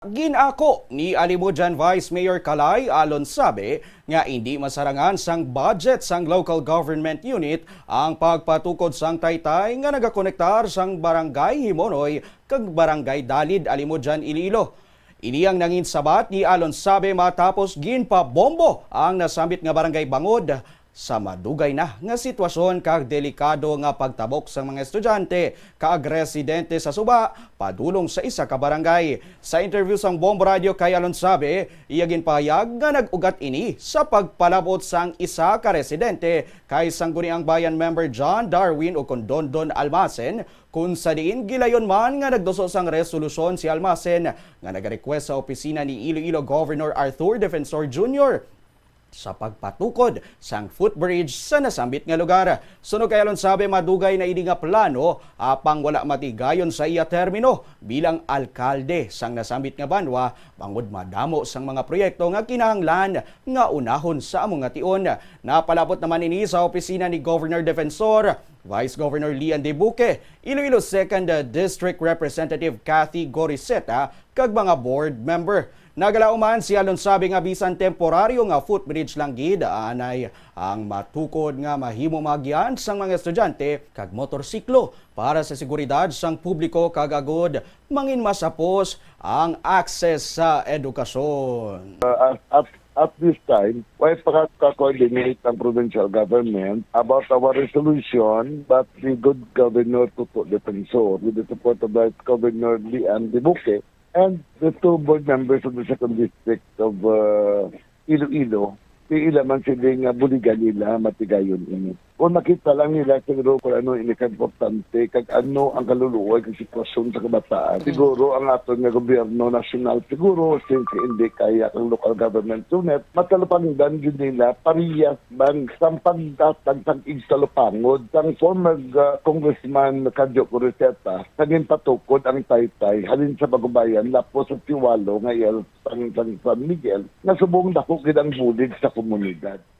Ginako ni Alimujan Vice Mayor Kalay alon sabi nga hindi masarangan sang budget sang local government unit ang pagpatukod sang Taytay nga nagakonektar sang barangay Himonoy kag barangay Dalid Alimujan Iloilo. Iniyang nangin sabat ni alon sabi matapos ginpabombo ang nasambit nga barangay Bangod sa madugay na nga sitwasyon kag delikado nga pagtabok sa mga estudyante kag residente sa Suba padulong sa isa ka barangay. Sa interview sang Bombo Radio kay Alon sabi, iya ginpahayag nga nag-ugat ini sa pagpalabot sang isa ka residente kay Sangguniang Bayan member John Darwin o Condondon Almacen kung sa diin gilayon man nga nagduso sang resolusyon si Almacen nga nag-request sa opisina ni Iloilo Governor Arthur Defensor Jr. sa pagpatukod sang footbridge sa nasambit nga lugar. Sunog kay Alon sabi madugay na ini nga plano apang wala matigayon sa iya termino bilang alkalde sang nasambit nga banwa bangod madamo sang mga proyekto nga kinahanglan nga unahon sa among nga tion. Napalabot naman ini sa opisina ni Governor Defensor Vice Governor Lian De Buque, Iloilo 2nd District Representative Cathy Goriseta kag mga board member. Nagalauman si Alon sabi nga bisan temporaryo nga footbridge lang gid anay ang matukod nga mahimo magyan sang mga estudyante kag motorsiklo para sa seguridad sang publiko kag agud mangin masapos ang access sa edukasyon. At this time, why coordinate ang provincial government about our resolution that the good governor Tuto Defensor with the support of Vice Governor Lian De Buque and the two board members of the 2nd District of Iloilo, pila man siling buligan nila matigayon ini. Kung makita lang nila siguro kung ano ini ka-importante, kag ano ang kaluluoy ng sitwasyon sa kabataan. Siguro ang aton nga gobyerno nasyonal, siguro since hindi kaya ang local government unit, matalupangdan yun nila pariyas bang sang pagdatag igsalupangod sang former congressman Kadyo Curiseta, kaging patukod ang Taytay, halin sa Bagubayan, lapos sa Tiwalo, ngayon sang San Miguel, na subong dako gid ang bulig sa komunidad.